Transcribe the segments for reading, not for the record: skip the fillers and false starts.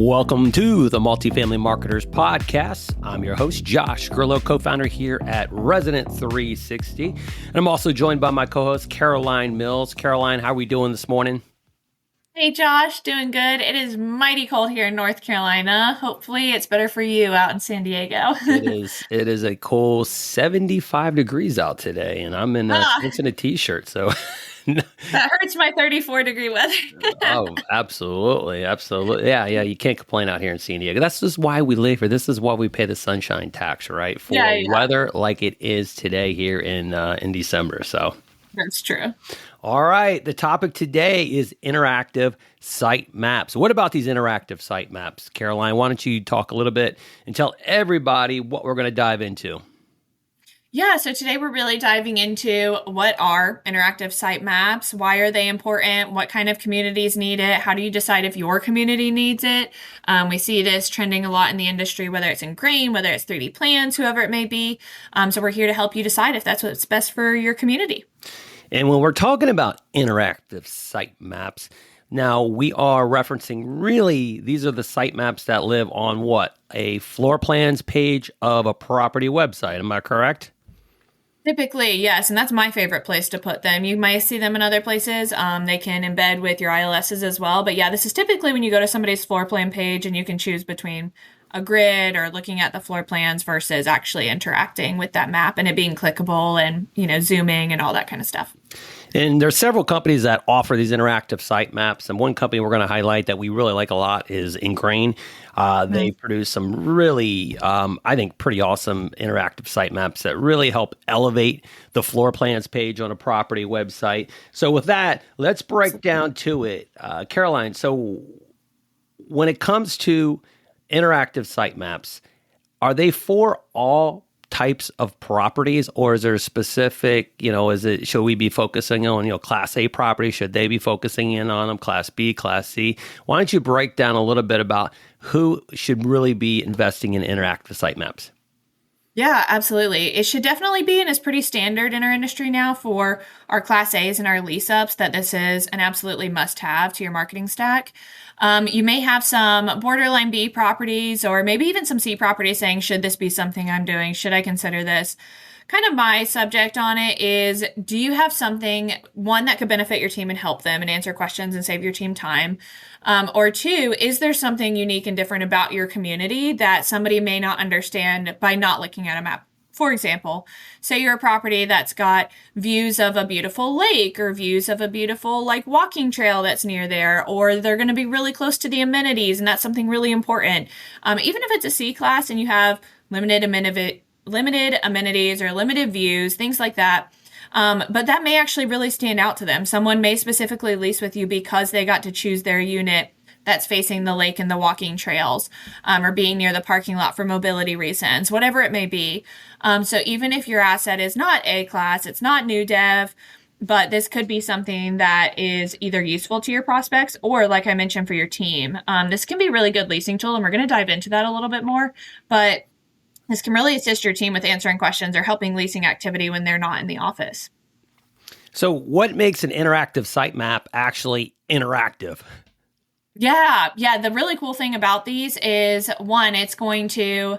Welcome to the Multifamily Marketers Podcast. I'm your host, Josh Grillo, co-founder here at Resident 360. And I'm also joined by my co-host, Caroline Mills. Caroline, how are we doing this morning? Hey, Josh, doing good. It is mighty cold here in North Carolina. Hopefully it's better for you out in San Diego. It is a cool 75 degrees out today, and I'm in a t-shirt, so... That hurts my 34-degree weather. Oh, absolutely. Yeah, you can't complain out here in San Diego. That's just why we live here. This is why we pay the sunshine tax, right? For weather like it is today here in December. So that's true. All right. The topic today is interactive site maps. What about these interactive site maps? Caroline, why don't you talk a little bit and tell everybody what we're going to dive into? Yeah, so today we're really diving into what are interactive site maps, why are they important, what kind of communities need it, how do you decide if your community needs it. We see this trending a lot in the industry, whether it's in grain, whether it's 3D plans, whoever it may be. So we're here to help you decide if that's what's best for your community. And when we're talking about interactive site maps, now we are referencing really, these are the site maps that live on what? A floor plans page of a property website. Am I correct? Typically, yes, and that's my favorite place to put them. You might see them in other places. They can embed with your ILSs as well. But yeah, this is typically when you go to somebody's floor plan page and you can choose between a grid or looking at the floor plans versus actually interacting with that map and it being clickable and, zooming and all that kind of stuff. And there's several companies that offer these interactive site maps. And one company we're going to highlight that we really like a lot is Ingrain. They produce some really, I think, pretty awesome interactive site maps that really help elevate the floor plans page on a property website. So with that, let's break down to it. Caroline, so when it comes to interactive site maps, are they for all types of properties, or is there a specific, should we be focusing on, Class A properties? Should they be focusing in on them? Class B, Class C? Why don't you break down a little bit about who should really be investing in interactive site maps? Yeah, absolutely. It should definitely be, and it's pretty standard in our industry now for our Class A's and our lease-ups, that this is an absolutely must-have to your marketing stack. You may have some borderline B properties or maybe even some C properties saying, should this be something I'm doing? Should I consider this? Kind of my subject on it is, do you have something, one, that could benefit your team and help them and answer questions and save your team time? Or two, is there something unique and different about your community that somebody may not understand by not looking at a map? For example, say you're a property that's got views of a beautiful lake or views of a beautiful walking trail that's near there, or they're going to be really close to the amenities, and that's something really important. Even if it's a C class and you have limited amenities or limited views, things like that. But that may actually really stand out to them. Someone may specifically lease with you because they got to choose their unit that's facing the lake and the walking trails, or being near the parking lot for mobility reasons, whatever it may be. So even if your asset is not A class, it's not new dev, but this could be something that is either useful to your prospects or, like I mentioned, for your team. This can be a really good leasing tool, and we're going to dive into that a little bit more, but this can really assist your team with answering questions or helping leasing activity when they're not in the office. So what makes an interactive site map actually interactive? Yeah. The really cool thing about these is, one, it's going to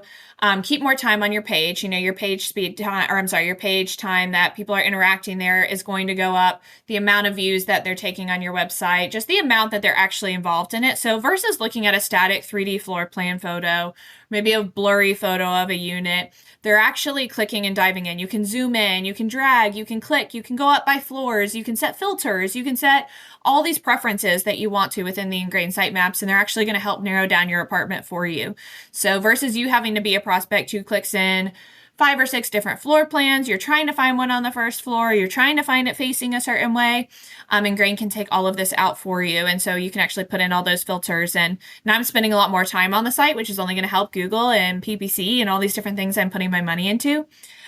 keep more time on your page. Your page speed time, your page time that people are interacting there is going to go up. The amount of views that they're taking on your website, just the amount that they're actually involved in it. So versus looking at a static 3D floor plan photo, maybe a blurry photo of a unit, they're actually clicking and diving in. You can zoom in, you can drag, you can click, you can go up by floors, you can set filters, you can set all these preferences that you want to within the ingrained sitemaps, and they're actually going to help narrow down your apartment for you. So versus you having to be a prospect who clicks in 5 or 6 different floor plans, you're trying to find one on the first floor, you're trying to find it facing a certain way, Ingrain can take all of this out for you. And so you can actually put in all those filters. And now I'm spending a lot more time on the site, which is only going to help Google and PPC and all these different things I'm putting my money into.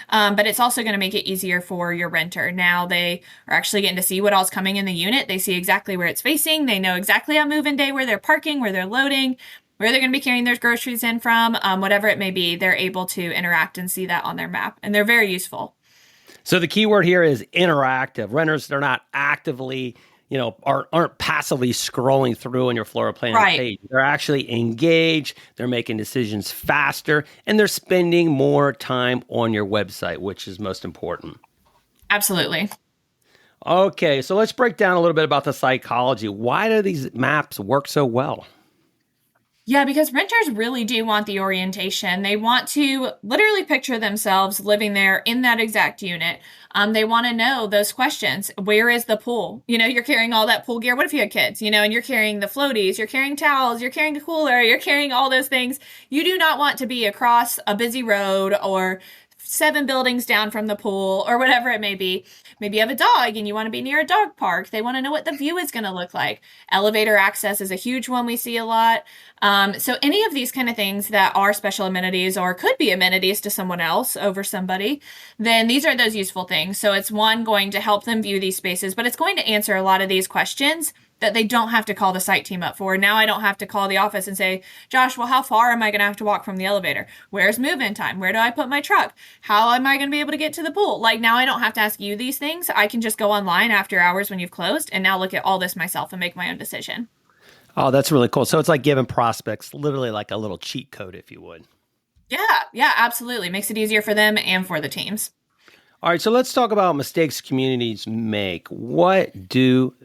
But it's also going to make it easier for your renter. Now they are actually getting to see what all's coming in the unit. They see exactly where it's facing. They know exactly on move-in day where they're parking, where they're loading, where they're going to be carrying their groceries in from, whatever it may be. They're able to interact and see that on their map. And they're very useful. So the key word here is interactive. Renters, they're not actively aren't passively scrolling through on your floor plan Right. page. They're actually engaged. They're making decisions faster, and they're spending more time on your website, which is most important. Absolutely. Okay, so let's break down a little bit about the psychology. Why do these maps work so well? Yeah, because renters really do want the orientation. They want to literally picture themselves living there in that exact unit. They want to know those questions. Where is the pool? You're carrying all that pool gear. What if you had kids, and you're carrying the floaties, you're carrying towels, you're carrying a cooler, you're carrying all those things. You do not want to be across a busy road or 7 buildings down from the pool or whatever it may be. Maybe you have a dog and you want to be near a dog park. They want to know what the view is going to look like. Elevator access is a huge one we see a lot. So any of these kind of things that are special amenities or could be amenities to someone else over somebody, then these are those useful things. So it's one, going to help them view these spaces, but it's going to answer a lot of these questions that they don't have to call the site team up for. Now I don't have to call the office and say, Josh, well, how far am I going to have to walk from the elevator? Where's move-in time? Where do I put my truck? How am I going to be able to get to the pool? Like, now I don't have to ask you these things. I can just go online after hours when you've closed and now look at all this myself and make my own decision. Oh, that's really cool. So it's like giving prospects literally like a little cheat code, if you would. Yeah, absolutely. Makes it easier for them and for the teams. All right, so let's talk about mistakes communities make. What do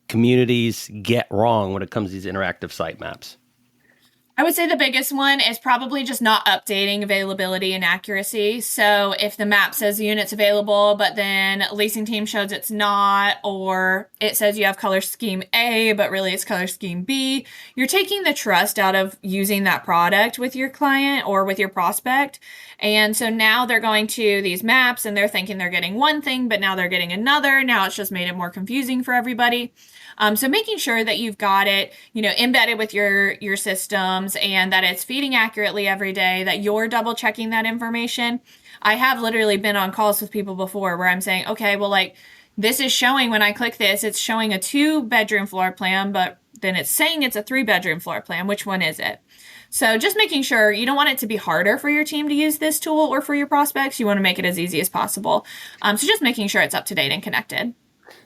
communities get wrong when it comes to these interactive site maps? I would say the biggest one is probably just not updating availability and accuracy. So if the map says the unit's available, but then leasing team shows it's not, or it says you have color scheme A, but really it's color scheme B, you're taking the trust out of using that product with your client or with your prospect. And so now they're going to these maps and they're thinking they're getting one thing, but now they're getting another. Now it's just made it more confusing for everybody. So making sure that you've got it, embedded with your systems and that it's feeding accurately every day, that you're double checking that information. I have literally been on calls with people before where I'm saying, okay, well, like this is showing when I click this, it's showing a 2-bedroom floor plan, but then it's saying it's a 3-bedroom floor plan. Which one is it? So just making sure you don't want it to be harder for your team to use this tool or for your prospects. You want to make it as easy as possible. So just making sure it's up to date and connected.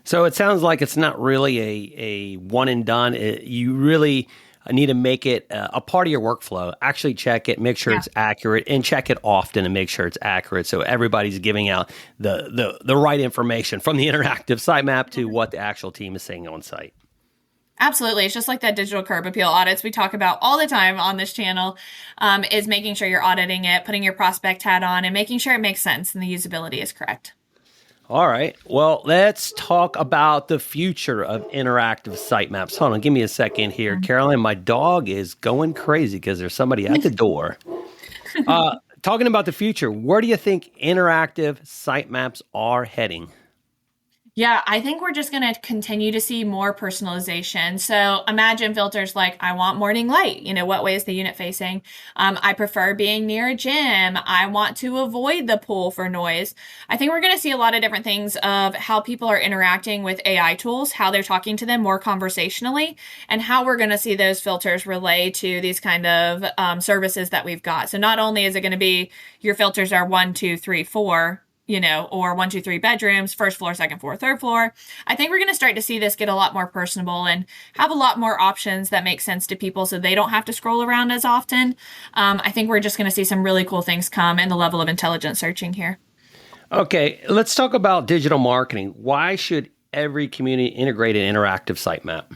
So it sounds like it's not really a one and done. You really need to make it a part of your workflow. Actually check it, make sure it's accurate, and check it often and make sure it's accurate. So everybody's giving out the right information from the interactive site map to what the actual team is saying on site. Absolutely. It's just like that digital curb appeal audits we talk about all the time on this channel, is making sure you're auditing it, putting your prospect hat on, and making sure it makes sense and the usability is correct. All right. Well, let's talk about the future of interactive site maps. Hold on. Give me a second here. Caroline, my dog is going crazy because there's somebody at the door. Talking about the future, where do you think interactive site maps are heading? Yeah, I think we're just going to continue to see more personalization. So imagine filters like, I want morning light. What way is the unit facing? I prefer being near a gym. I want to avoid the pool for noise. I think we're going to see a lot of different things of how people are interacting with AI tools, how they're talking to them more conversationally, and how we're going to see those filters relay to these kind of services that we've got. So not only is it going to be your filters are 1, 2, 3, 4, or 1, 2, 3 bedrooms, first floor, second floor, third floor. I think we're going to start to see this get a lot more personable and have a lot more options that make sense to people so they don't have to scroll around as often. I think we're just going to see some really cool things come in the level of intelligent searching here. Okay, let's talk about digital marketing. Why should every community integrate an interactive site map?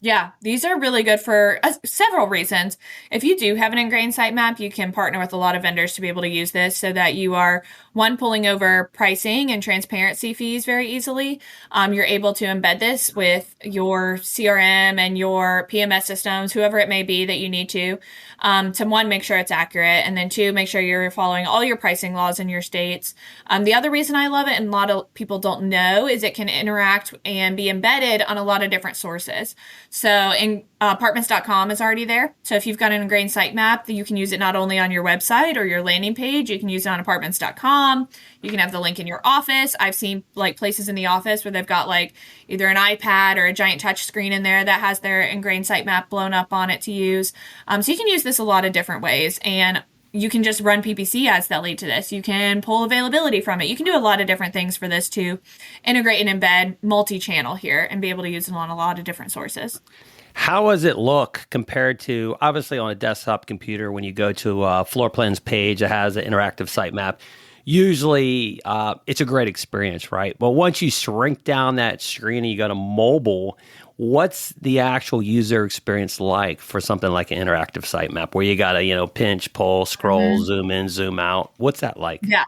Yeah, these are really good for several reasons. If you do have an ingrained sitemap, you can partner with a lot of vendors to be able to use this so that you are, one, pulling over pricing and transparency fees very easily. You're able to embed this with your CRM and your PMS systems, whoever it may be that you need to one, make sure it's accurate, and then two, make sure you're following all your pricing laws in your states. The other reason I love it, and a lot of people don't know, is it can interact and be embedded on a lot of different sources. So apartments.com is already there. So if you've got an ingrained sitemap, you can use it not only on your website or your landing page, you can use it on apartments.com. You can have the link in your office. I've seen like places in the office where they've got like either an iPad or a giant touch screen in there that has their ingrained sitemap blown up on it to use. So you can use this a lot of different ways. And you can just run PPC ads that lead to this. You can pull availability from it. You can do a lot of different things for this to integrate and embed multi-channel here and be able to use it on a lot of different sources. How does it look compared to, obviously on a desktop computer, when you go to a floor plans page that has an interactive sitemap? Usually it's a great experience, right? But once you shrink down that screen and you go to mobile, what's the actual user experience like for something like an interactive sitemap where you got to, pinch, pull, scroll, zoom in, zoom out? What's that like? Yeah.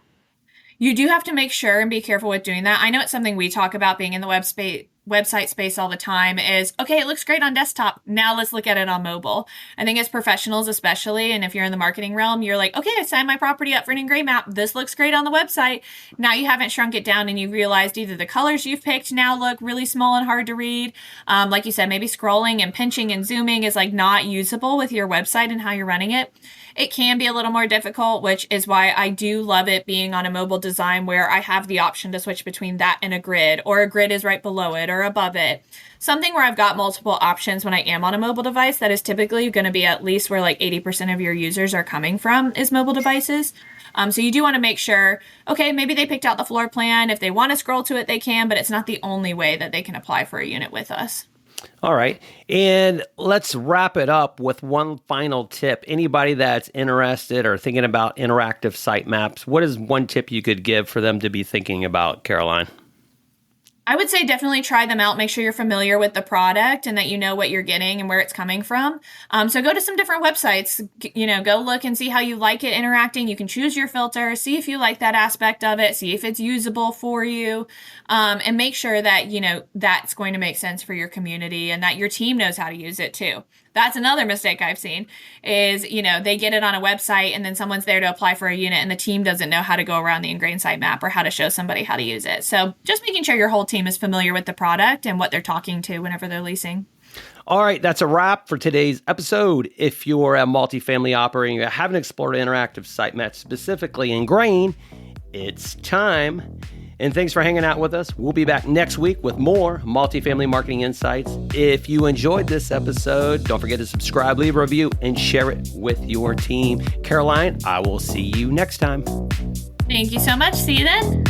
You do have to make sure and be careful with doing that. I know it's something we talk about being in the website space all the time is, okay, it looks great on desktop. Now let's look at it on mobile. I think as professionals, especially, and if you're in the marketing realm, you're like, okay, I signed my property up for an in-gray map. This looks great on the website. Now you haven't shrunk it down and you realized either the colors you've picked now look really small and hard to read. Like you said, maybe scrolling and pinching and zooming is like not usable with your website and how you're running it. It can be a little more difficult, which is why I do love it being on a mobile design where I have the option to switch between that and a grid, or a grid is right below it or above it. Something where I've got multiple options when I am on a mobile device that is typically going to be at least where like 80% of your users are coming from is mobile devices. So you do want to make sure, okay, maybe they picked out the floor plan. If they want to scroll to it, they can, but it's not the only way that they can apply for a unit with us. All right. And let's wrap it up with one final tip. Anybody that's interested or thinking about interactive sitemaps, what is one tip you could give for them to be thinking about, Caroline? I would say definitely try them out. Make sure you're familiar with the product and that you know what you're getting and where it's coming from. So go to some different websites, go look and see how you like it interacting. You can choose your filter, see if you like that aspect of it, see if it's usable for you, and make sure that, that's going to make sense for your community and that your team knows how to use it too. That's another mistake I've seen is, they get it on a website and then someone's there to apply for a unit and the team doesn't know how to go around the ingrained sitemap or how to show somebody how to use it. So just making sure your whole team is familiar with the product and what they're talking to whenever they're leasing. All right, that's a wrap for today's episode. If you're a multifamily operator and you haven't explored interactive sitemaps specifically in grain, it's time. And thanks for hanging out with us. We'll be back next week with more multifamily marketing insights. If you enjoyed this episode, don't forget to subscribe, leave a review, and share it with your team. Caroline, I will see you next time. Thank you so much. See you then.